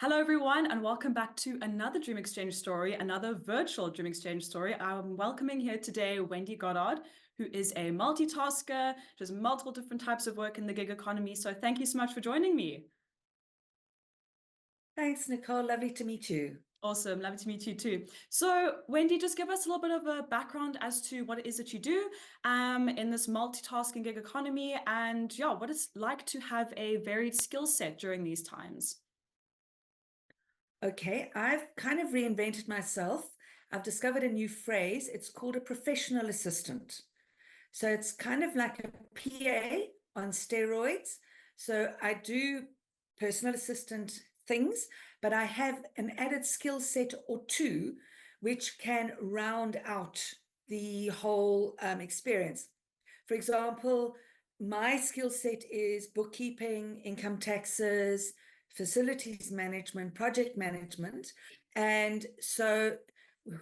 Hello, everyone, and welcome back to another Dream Exchange story, another virtual Dream Exchange story. I'm welcoming here today Wendy Goddard, who is a multitasker, does multiple different types of work in the gig economy. So thank you so much for joining me. Thanks, Nicole. Lovely to meet you. Awesome. Lovely to meet you too. So, Wendy, just give us a little bit of a background as to what it is that you do in this multitasking gig economy and what it's like to have a varied skill set during these times. Okay, I've kind of reinvented myself. I've discovered a new phrase. It's called a professional assistant. So it's kind of like a PA on steroids. So I do personal assistant things, but I have an added skill set or two which can round out the whole experience. For example, my skill set is bookkeeping, income taxes, facilities management, project management. And so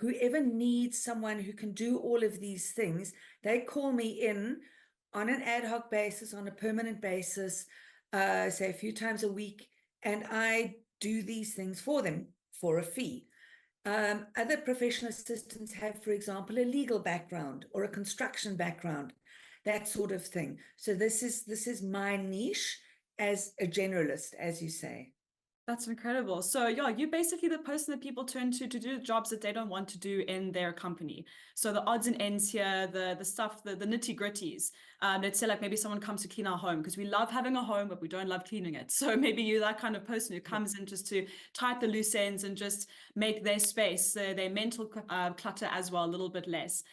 whoever needs someone who can do all of these things, they call me in on an ad hoc basis, on a permanent basis, say a few times a week, and I do these things for them for a fee. Other professional assistants have, for example, a legal background or a construction background, that sort of thing. So this is my niche as a generalist, as you say. That's incredible. So you're basically the person that people turn to do the jobs that they don't want to do in their company. So the odds and ends here, the stuff, the nitty-gritties. Let's say like maybe someone comes to clean our home because we love having a home, but we don't love cleaning it. So maybe you're that kind of person who comes in just to tie up the loose ends and just make their space, their mental clutter as well, a little bit less.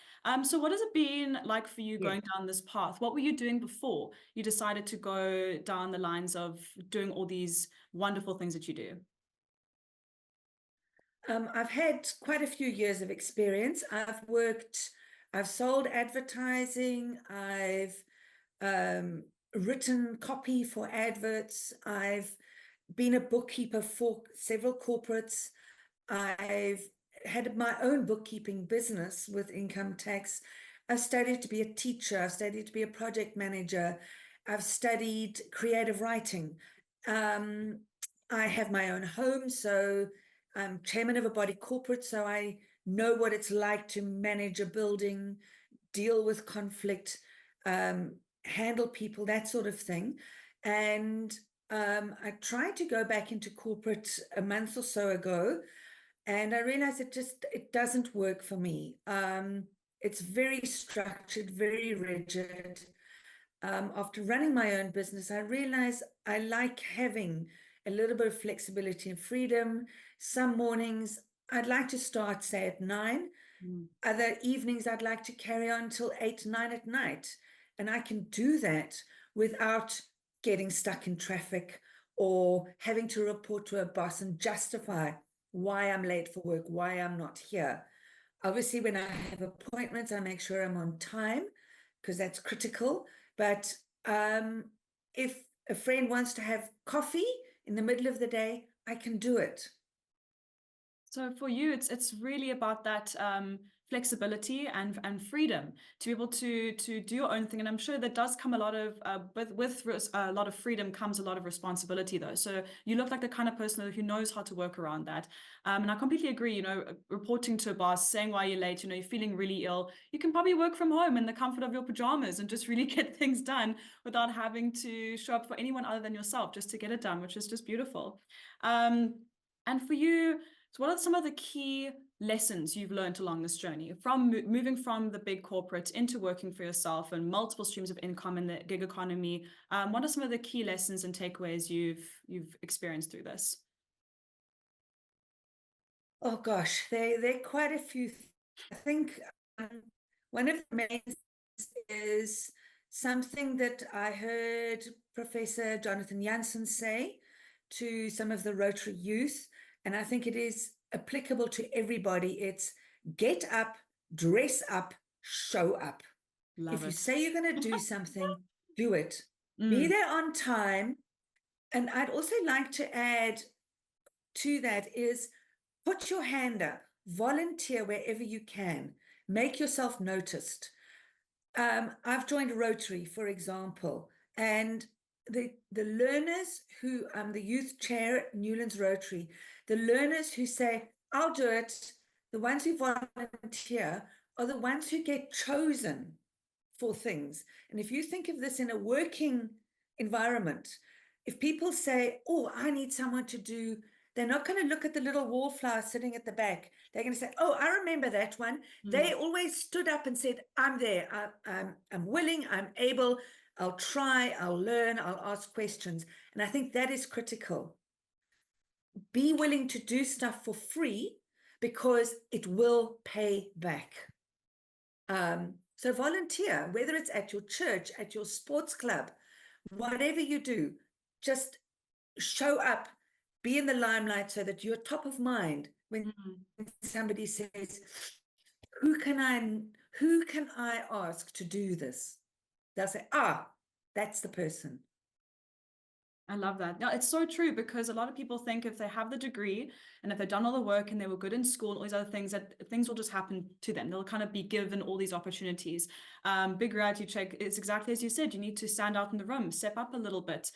So what has it been like for you Yeah. going down this path? What were you doing before you decided to go down the lines of doing all these wonderful things that you do? I've had quite a few years of experience. I've sold advertising, I've written copy for adverts, I've been a bookkeeper for several corporates, I've had my own bookkeeping business with income tax. I've studied to be a teacher, I've studied to be a project manager, I've studied creative writing. Um, I have my own home, so I'm chairman of a body corporate, so I know what it's like to manage a building, deal with conflict, handle people, that sort of thing. And I tried to go back into corporate a month or so ago, and I realized it doesn't work for me. It's very structured, very rigid. After running my own business, I realized I like having a little bit of flexibility and freedom. Some mornings I'd like to start, say, at 9. Mm. Other evenings I'd like to carry on till 8, 9 at night. And I can do that without getting stuck in traffic or having to report to a boss and justify why I'm late for work, why I'm not here. Obviously, when I have appointments, I make sure I'm on time because that's critical. But if a friend wants to have coffee in the middle of the day, I can do it. So for you, it's really about that flexibility and freedom to be able to do your own thing. And I'm sure that does come a lot of with a lot of freedom comes a lot of responsibility, though. So you look like the kind of person who knows how to work around that. And I completely agree. Reporting to a boss, saying why you're late, you're feeling really ill, you can probably work from home in the comfort of your pajamas and just really get things done without having to show up for anyone other than yourself just to get it done, which is just beautiful. And for you. So what are some of the key lessons you've learned along this journey from moving from the big corporate into working for yourself and multiple streams of income in the gig economy? What are some of the key lessons and takeaways you've experienced through this? Oh gosh, there are quite a few. I think one of the main things is something that I heard Professor Jonathan Jansen say to some of the Rotary youth, and I think it is applicable to everybody. It's get up, dress up, show up. Love If you it. say you're going to do something, do it. Be Mm, there on time. And I'd also like to add to that is put your hand up, volunteer wherever you can, make yourself noticed. I've joined Rotary, for example, and the learners who, the youth chair at Newlands Rotary, the learners who say, I'll do it, the ones who volunteer are the ones who get chosen for things. And if you think of this in a working environment, if people say, oh, I need someone to do, they're not going to look at the little wallflower sitting at the back. They're going to say, oh, I remember that one. They always stood up and said, I'm there. I'm willing, I'm able, I'll try, I'll learn, I'll ask questions. And I think that is critical. Be willing to do stuff for free because it will pay back. So volunteer, whether it's at your church, at your sports club, whatever you do, just show up, be in the limelight so that you're top of mind when somebody says, who can I ask to do this? They'll say, that's the person. I love that. No, it's so true, because a lot of people think if they have the degree and if they've done all the work and they were good in school and all these other things, that things will just happen to them. They'll kind of be given all these opportunities. Big reality check. It's exactly as you said. You need to stand out in the room, step up a little bit,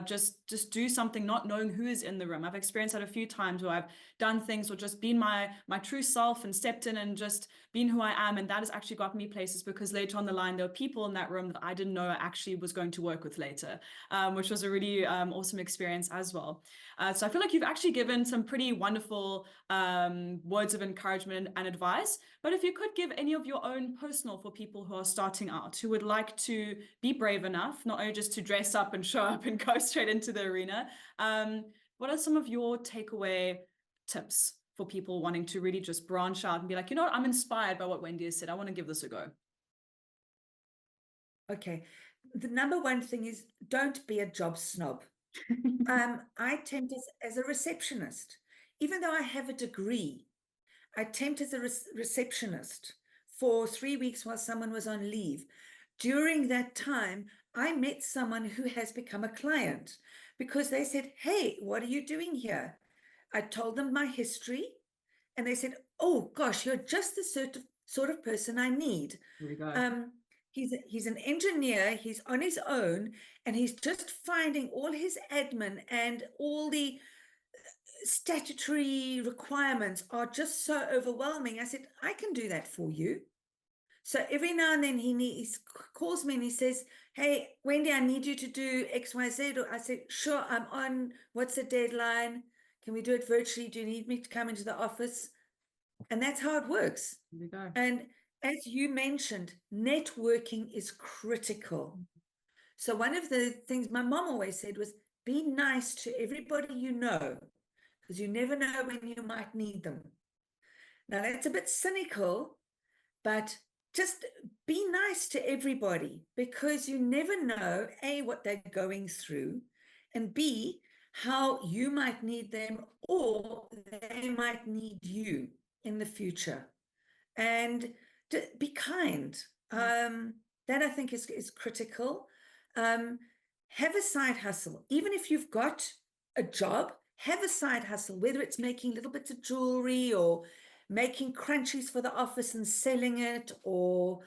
just do something, not knowing who is in the room. I've experienced that a few times where I've done things or just been my true self and stepped in and just been who I am. And that has actually gotten me places, because later on the line, there were people in that room that I didn't know I actually was going to work with later, which was a really awesome experience as well. So I feel like you've actually given some pretty wonderful words of encouragement and advice. But if you could give any of your own personal for people who are starting out, who would like to be brave enough, not only just to dress up and show up and go straight into the arena, what are some of your takeaway tips for people wanting to really just branch out and be like, you know what, I'm inspired by what Wendy has said. I want to give this a go. Okay. The number one thing is, don't be a job snob. I temped as a receptionist. Even though I have a degree, I temped as a receptionist for 3 weeks while someone was on leave. During that time, I met someone who has become a client because they said, hey, what are you doing here? I told them my history, and they said, oh gosh, you're just the sort of person I need. Here we go. He's an engineer, he's on his own, and he's just finding all his admin and all the statutory requirements are just so overwhelming. I said, I can do that for you. So every now and then he calls me and he says, hey, Wendy, I need you to do XYZ. I said, sure, I'm on. What's the deadline? Can we do it virtually? Do you need me to come into the office? And that's how it works. Here we go. And as you mentioned, networking is critical. So one of the things my mom always said was, be nice to everybody you know, because you never know when you might need them. Now, that's a bit cynical, but just be nice to everybody, because you never know, A, what they're going through, and B, how you might need them or they might need you in the future. And be kind. That I think is critical. Have a side hustle. Even if you've got a job, have a side hustle, whether it's making little bits of jewelry or making crunchies for the office and selling it, or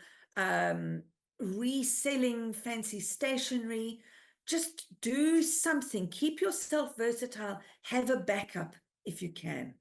reselling fancy stationery. Just do something. Keep yourself versatile. Have a backup if you can.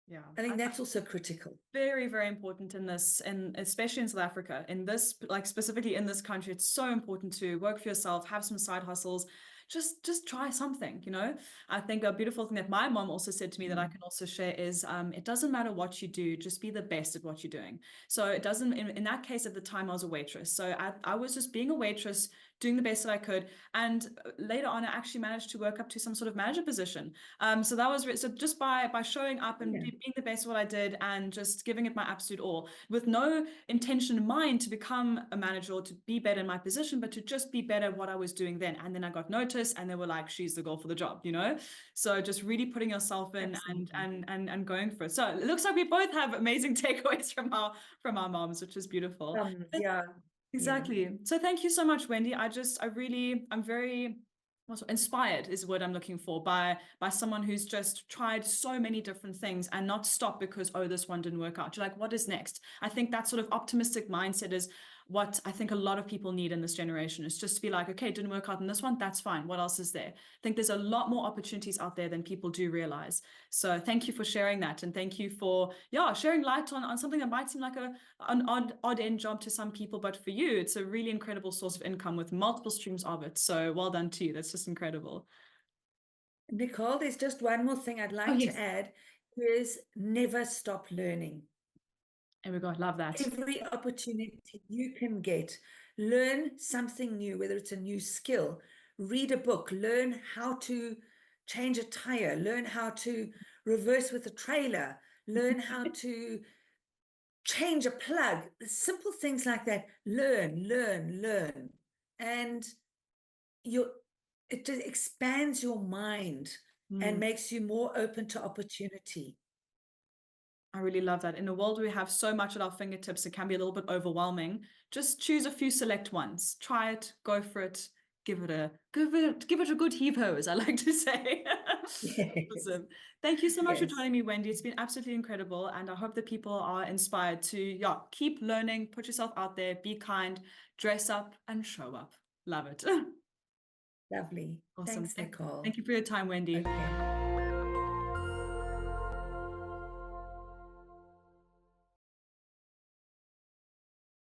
Yeah, I think that's also critical. Very, very important in this, and especially in South Africa, in this, like specifically in this country, it's so important to work for yourself, have some side hustles, just try something, you know. I think a beautiful thing that my mom also said to me that I can also share is, it doesn't matter what you do, just be the best at what you're doing. So it doesn't, in that case, at the time I was a waitress. So I was just being a waitress, doing the best that I could. And later on, I actually managed to work up to some sort of manager position. So that was, so just by showing up and being the best at what I did and just giving it my absolute all, with no intention in mind to become a manager or to be better in my position, but to just be better at what I was doing then. And then I got noticed and they were like, she's the girl for the job, you know? So just really putting yourself in and going for it. So it looks like we both have amazing takeaways from our moms, which is beautiful. Yeah. Exactly. Yeah. So thank you so much, Wendy. I'm very inspired is the word I'm looking for, by someone who's just tried so many different things and not stop because, oh, this one didn't work out. You're like, what is next? I think that sort of optimistic mindset is, what I think a lot of people need in this generation, is just to be like, okay, didn't work out in this one, that's fine. What else is there? I think there's a lot more opportunities out there than people do realize. So thank you for sharing that. And thank you for, sharing light on something that might seem like an odd end job to some people, but for you, it's a really incredible source of income with multiple streams of it. So well done to you. That's just incredible. Nicole, there's just one more thing I'd Oh, like yes. to add, is never stop learning. There we go. Love that. Every opportunity you can get, learn something new, whether it's a new skill, read a book, learn how to change a tire, learn how to reverse with a trailer, learn how to change a plug, simple things like that. Learn. And it just expands your mind and makes you more open to opportunity. I really love that. In a world where we have so much at our fingertips, it can be a little bit overwhelming. Just choose a few select ones. Try it, go for it, give it a good heave ho, as I like to say. Yes. Awesome. Thank you so much for Yes. joining me, Wendy. It's been absolutely incredible. And I hope that people are inspired to keep learning, put yourself out there, be kind, dress up, and show up. Love it. Lovely. Awesome. Thanks, Nicole. Thank you for your time, Wendy. Okay.